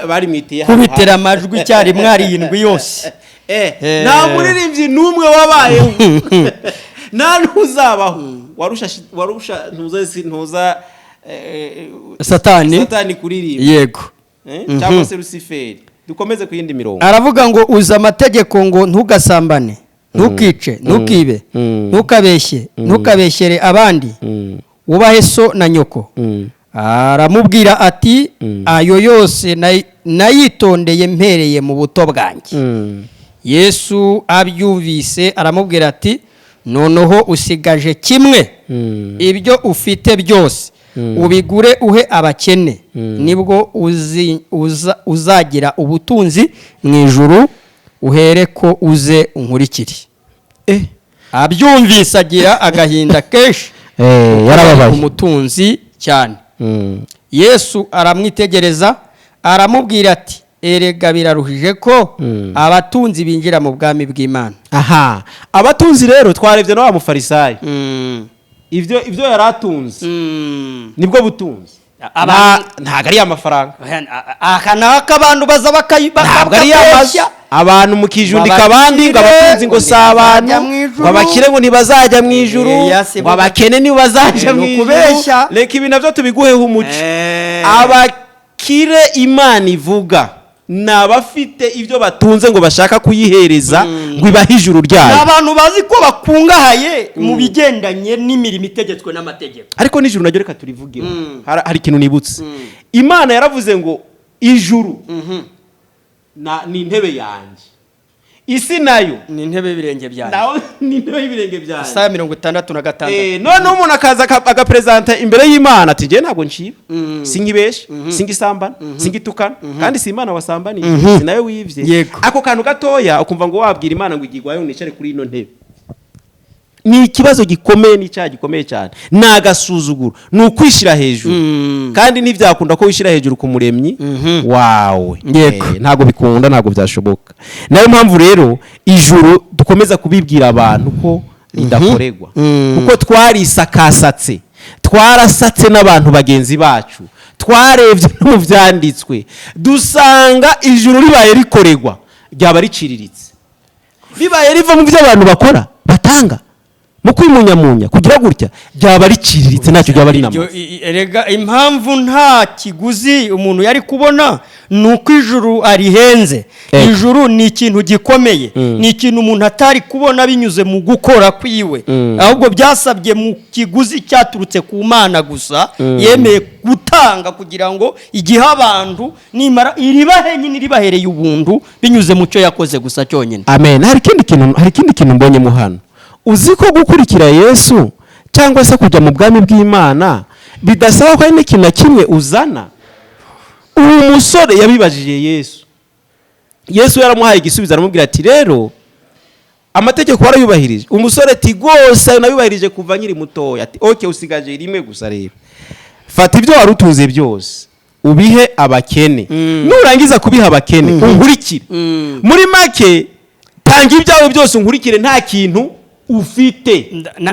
bari mwitiye kubitera amajwi cyari mwarindwi yose. Nta muririmbyi n'umwe wabayeho, nta n'uzabaho warusha ntuza Satani kuririmba. Yego. Cyangwa se Luciferi. Dukomeze ku yindi mirongo. Aravuga ngo uza amategeko ngo ntugasambane, ntukice, ntukibe, ntukabeshye, ntukabeshyere abandi, wubahe so na nyoko. Aramubwira ati ayo yose nayitondeye mpereye mu buto bwanjye. Yesu abyumvise aramubwira ati noneho usigaje kimwe, ibyo ufite byose ubigure uhe abakene, nibwo uzagira ubutunzi mu ijuru, uhere ko uze unkurikire. Abyumvise agira agahinda kenshi, yarababaye umutunzi cyane. Yesu aramwitegereza aramubwira ati erega biraruhije ko abatunzi binjira mu bwami bw'Imana. Aha, abatunzi rero twarebye no wa mufarisayo. Ibyo yaratunze nibwo butunzi, ntago ari amafaranga. Aha naka abantu baza bakayibaka abantu mukijundika abandi ngo abatunzi ngo sabana ngo abakire ngo ntibazajya mu ijuru, ngo abakene ntibazajya mu ijuru. Reka ibi navyo tubiguheho umuco. Abakire Imana ivuga nabafite ibyo batunze ngo bashaka kuyihereza ngo ibahe ijuru ryayo. Abantu bazi ko bakungahaye mu bigendanye n'imirimo itegetswe n'amategeko. Ariko n'ijuru naryo reka turivugira. Hari ikintu nibutse. Imana yaravuze ngo ijuru ni intebe yanjye, isi nayo ni intebe y'ibirenge byanjye. Naho ni intebe y'ibirenge byanjye. Isaya 66. None umuntu akaza agapresenta imbere y'Imana ati je ntabwo nshiba, sinkibeshe, singisambana, singitukana, kandi si Imana wasambaniye, si nayo wivye. Ako kantu gatoya ukumva ngo wabwira Imana ngo igigwayo nicare kuri ino ntebe. ni ikibazo gikomeye, n'icyaha gikomeye cyane, ni agasuzuguro, ni ukwishira hejuru. Kandi ntibyakunda ko wishyira hejuru ku muremyi wawe. Ntabwo bikunda, ntabwo byashoboka. Nayo mpamvu rero ijuru dukomeza kubibwira abantu ko ridakorerwa, kuko twarisakasatse, twarasatse n'abantu bagenzi bacu, twarebye no mu byanditswe dusanga ijuru ribaye rikorerwa ryaba riciriritse, ribaye riva mu byo abantu bakora batanga mu kwimunyamunya kugira gutya, ryaba riciriritse, ntacyo ryaba rinamaze. Erega impamvu nta kiguzi umuntu yari kubona ni uko ijuru arihenze. Ijuru ni ikintu gikomeye, ni ikintu umuntu atari kubona binyuze mu gukora kwiwe, ahubwo byasabye mu kiguzi cyaturutse ku Mana gusa, yemeye gutanga kugira ngo igihe abantu nimara iribahe nyine iribahereye ubuntu binyuze mu cyo yakoze gusa cyonyine. Amen. Hari ikindi kintu mbonyemo hano. Uzi ko gukurikira Yesu cyangwa se kujya mu bwami bw'Imana bidasaba ko hari n'ikintu na kimwe uzana. Uwo musore yabibajije Yesu, Yesu yaramuhaye igisubizo, aramubwira ati rero amategeko warayubahirije. Umusore ati rwose nabibahirije kuva nkiri mutoya. Ati okay, usigaje rimwe gusa rero, fata ibyo wari utunze byose ubihe abakene, nurangiza kubiha abakene unkurikire. Muri make tanga ibyawe byose unkurikire, nta kintu ufite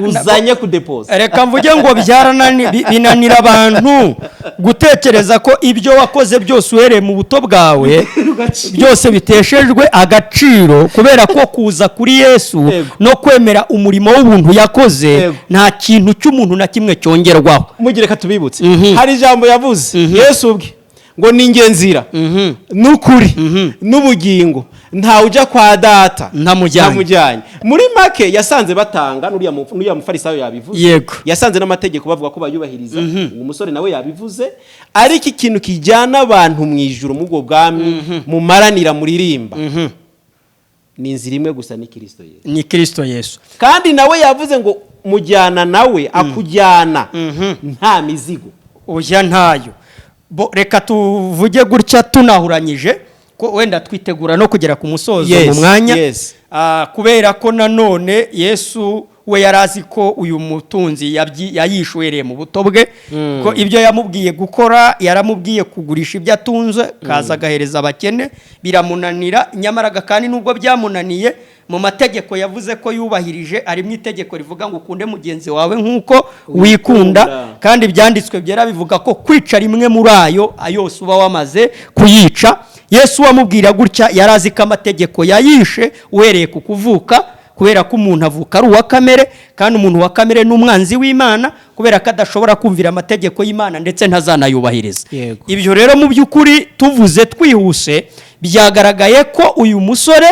uzanye kudepoza. Reka mvuge ngo binanira abantu gutekereza ko ibyo wakoze byose uhereye mu buto bwawe byose biteshejwe agaciro, kubera ko kuza kuri Yesu no kwemera umurimo w'ubuntu yakoze nta kintu cy'umuntu na kimwe cyongerwaho. Mugireka tubibutse, hari ijambo yavuze Yesu ubwe ngo ni ngenzira n'ukuri n'ubugingo, nta ujya kwa data ntamujyanye. Muri make yasanze batanga, n'uriya mufarisayo yabivuze, yasanze n'amategeko bavuga ko bayubahiriza, uwo musore nawe yabivuze. Ariko ikintu kijyana abantu mu ijuru mu bwo bwami mumaranira muririmba ni inzira imwe gusa, ni Kristo Yesu. Kandi nawe yavuze ngo mujyana nawe akujyana nta mizigo, ujya ntayo. Reka tuvuge gutya tunahuranyije ko wenda twitegura no kugera ku musozo mu mwanya, kubera ko nanone Yesu we yarazi ko uyu mutunzi yayishwereye mu buto bwe, ko ibyo yamubwiye gukora yaramubwiye kugurisha ibyo atunze kaza agahereza abakene, biramunanira. Nyamara kandi nubwo byamunaniye, mu mategeko yavuze ko yubahirije, arimo itegeko rivuga ngo ukunde mugenzi wawe nk'uko wikunda, kandi byanditswe byera bivuga ko kwica rimwe muri ayo yose uba wamaze kuyica. Yesu wamubwira gutya yarazi ko amategeko yayishe uhereye ku kuvuka, kubera ko umuntu avuka ari uwa kamere, kandi umuntu wa kamere ni umwanzi w'Imana, kubera ko adashobora kumvira amategeko y'Imana ndetse ntazanayubahiriza. Ibyo rero mu by'ukuri tuvuze twihuse, byagaragaye ko uyu musore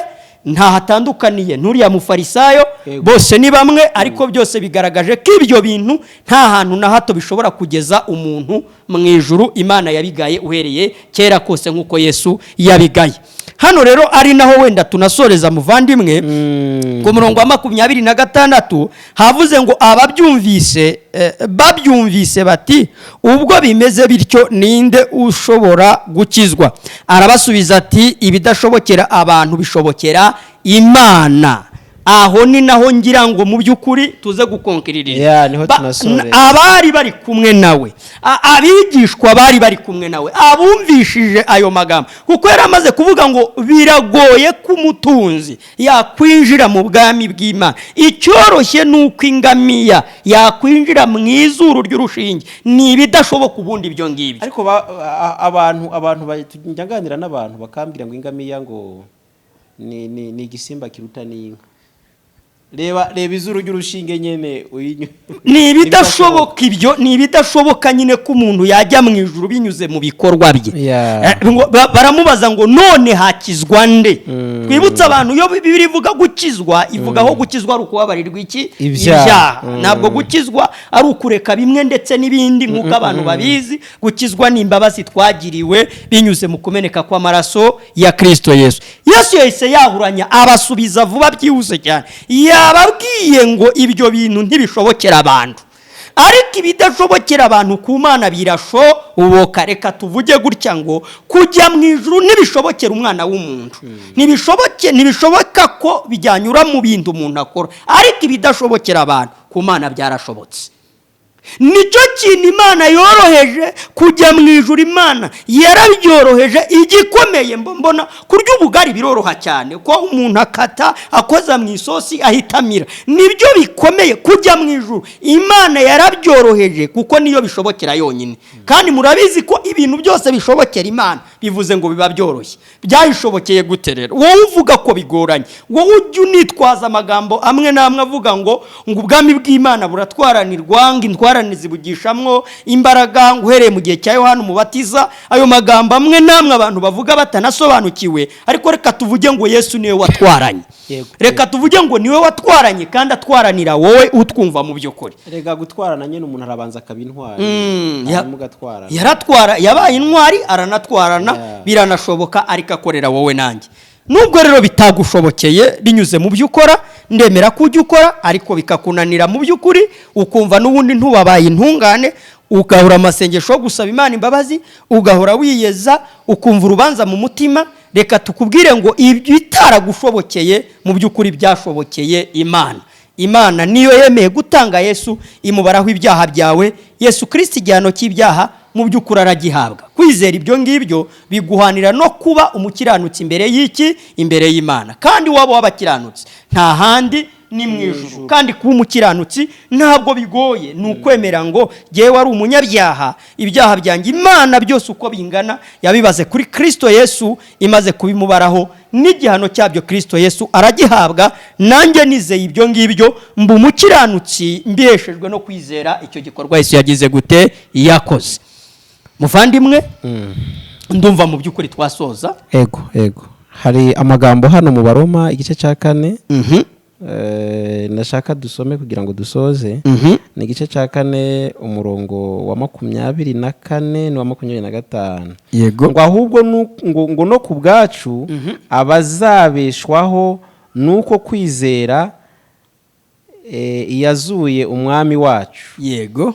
nta hatandukaniye n'uriya mufarisayo, bose ni bamwe, ariko byose bigaragaje ko ibyo bintu nta hantu na hato bishobora kugeza umuntu mu ijuru. Imana yabigaye uhereye kera kose nk'uko Yesu yabigaye. Hano rero ari naho wenda tunasoreza muvandimwe, ku murongo wa 26 havuze ngo babyumvise bati ubwo bimeze bityo ninde ushobora gukizwa? Arabasubiza ati ibidashobokera abantu bishobokera Imana. Aho ni naho ngira ngo mu by'ukuri tuze gukonkirira. Abari bari kumwe nawe, abigishwa bari bari kumwe nawe, abumvishije ayo magambo, kuko yaramaze kuvuga ngo biragoye ko umutunzi yakwinjira mu bwami bw'Imana. Icyoroshye nuko ingamiya yakwinjira mu izuru ry'urushinge, ni ibidashoboka ubundi ibyo ngibyo. Ariko abantu njyanganira n'abantu bakambira ngo ingamiya ngo ni igisimba kiruta n'inka. Reba izuru ry'urushinge nyene ni ibidashoboka. Ibyo ni ibidashoboka nyine ko umuntu yajya mu ijuru binyuze mu bikorwa bye. Baramubaza ngo none hakizwa nde? Twibutsa abantu iyo Bibiliya ivuga gukizwa, ivuga aho gukizwa ari ukubabarirwa iki? Ibyaha. Ntabwo gukizwa ari ukureka bimwe ndetse n'ibindi nk'uko abantu babizi. Gukizwa ni imbabazi twagiriwe binyuze mu kumeneka kw'amaraso ya Kristo Yesu. Yesu yahise yahuranya abasubiza vuba byihuse cyane. Yababwiye ngo ibyo bintu ntibishobokera abantu. ariko ibidashobokera abantu ku Mana birashoboka. Reka tuvuge gutya ngo kujya mu ijuru ntibishobokera umwana w'umuntu, ntibishoboka ko bijyanyura mu bintu umuntu akora, ariko ibidashobokera abantu ku Mana byarashobotse. Nicyo kintu Imana yoroheje kujya mu ijuru. Imana yarabyoroheje. Igikomeye mbona kurya ubugari biroroha cyane, ko umuntu akata akoza mu isosi ahitamira, nibyo bikomeye kujya mu ijuru. Imana yarabyoroheje kuko niyo bishobokera yonyine, kandi murabizi ko ibintu byose bishobokera Imana bivuze ngo biba byoroshye. Byayishobokeye gute rero? Wowe uvuga ko bigoranye, wowe ujya unitwaza amagambo amwe n'amwe avuga ngo ubwami bw'Imana buratwaranirwa, ngo intwarane zibugishamwo imbaraga, uhereye mu gihe cya Yohana Umubatiza. Ayo magambo amwe n'amwe abantu bavuga batanasobanukiwe, ariko reka tuvuge ngo Yesu niwe watwaranye. Reka tuvuge ngo niwe watwaranye, kandi atwaranira wowe utwumva mu by'ukuri. Rega gutwarana nyine umuntu arabanza akaba intwari, yaratwara, yabaye intwari, aranatwarana, biranashoboka, ariko akorera wowe nanjye. Nubwo rero bitagushobokeye binyuze mu byo ukora, ndemera ko ujya ukora, ariko bikakunanira mu by'ukuri, ukumva n'ubundi ntubabaye intungane, ugahora amasengesho yo gusaba Imana imbabazi, ugahora wiyeza, ukumva urubanza mu mutima. Reka tukubwire ngo ibyo bitaragushobokeye mu by'ukuri byashobokeye Imana. Imana niyo yemeye gutanga Yesu, imubaraho ibyaha byawe. Yesu Kristo igihano cy'ibyaha mu by'ukuri aragihabwa. Kwizera ibyo ngibyo biguhanira no kuba umukiranutsi imbere y'iki? Imbere y'Imana. Kandi waba wabakiranutsi nta handi ni mu ijuru. Kandi kuba umukiranutsi ntabwo bigoye, ni ukwemera ngo jyewe wari umunyabyaha, ibyaha byanjye Imana byose uko bingana yabibaze kuri Kristo Yesu, imaze kubimubaraho n'igihano cyabyo Kristo Yesu aragihabwa. Nanjye nizeye ibyo ngibyo, mba umukiranutsi mbiheshejwe no kwizera icyo gikorwa Yesu yagize gute? Yakoze. Muvandimwe, ndumva mu by'ukuri twasoza. Ego hari amagambo hano mu Baroma igice cya 4 nashaka dusome kugira ngo dusoze. Ni igice cya 4 umurongo wa 24 n'uwa 25. Yego. Ngo ahubwo ngo no ku bwacu abazabeshwaho nuko kwizera iyazuye umwami wacu. Yego.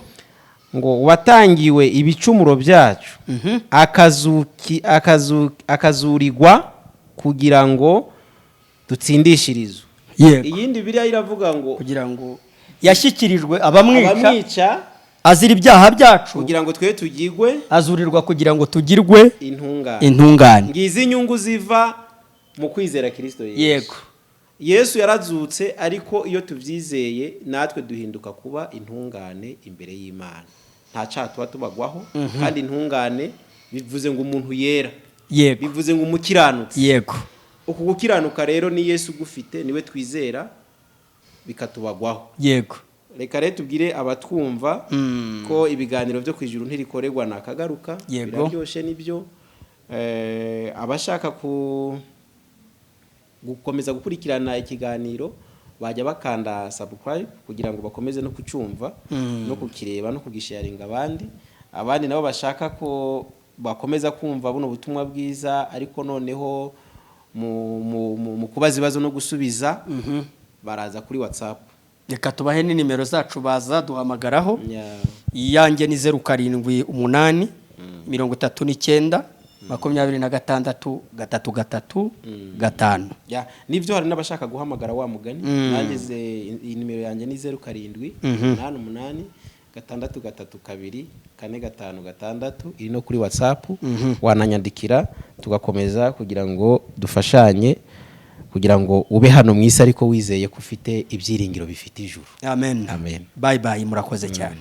Ngo watangiwe ibicumuro byacu, akazurirwa kugira ngo dutsindishirizwe. Iyindi Bibiliya iravuga ngo kugira ngo yashyikirijwe abamwica, azira ibyaha byacu kugira ngo twe tugirwe, azurirwa kugira ngo tugirwe intungane. Ngizi inyungu ziva mu kwizera Kristo Yesu. Yego. Yesu yarazutse, ariko iyo tuvyizeye natwe duhinduka kuba intungane imbere y'Imana. Nta cyaha tuba tubagwaho, kandi intungane bivuze ngo umuntu yera. Yego. Bivuze ngo umukiranutsi. Yego. Uku gukiranuka rero ni Yesu gufite, niwe twizera, bikatubagwaho. Yego. Reka rero tubwire abatwumva ko ibiganiro byo kwijuru ntirikorerwa nakagaruka. Biraryoshe nibyo. Abashaka gukomeza gukurikirana ikiganiro bajya bakanda subscribe kugira ngo bakomeze no kucyumva, no kukireba, no kugisharinga abandi nabo bashaka ko bakomeza kumva buno butumwa bwiza, ariko noneho mu kubaza ibibazo no gusubiza baraza kuri WhatsApp. Reka tubahe ni nimero zacu baza duhamagaraho. Iyanjye ni 078 39 26 335. Nivyo hari n'abashaka guhamagara wa mugani. Nangize inimero yanjye ni 07 88 632 456 iri no kuri WhatsApp. Wananyandikira tugakomeza kugira ngo dufashanye, kugira ngo ube hano mu isi ariko wizeye ko ufite ibyiringiro bifite ijuru. Amen. Bye bye, murakoze cyane.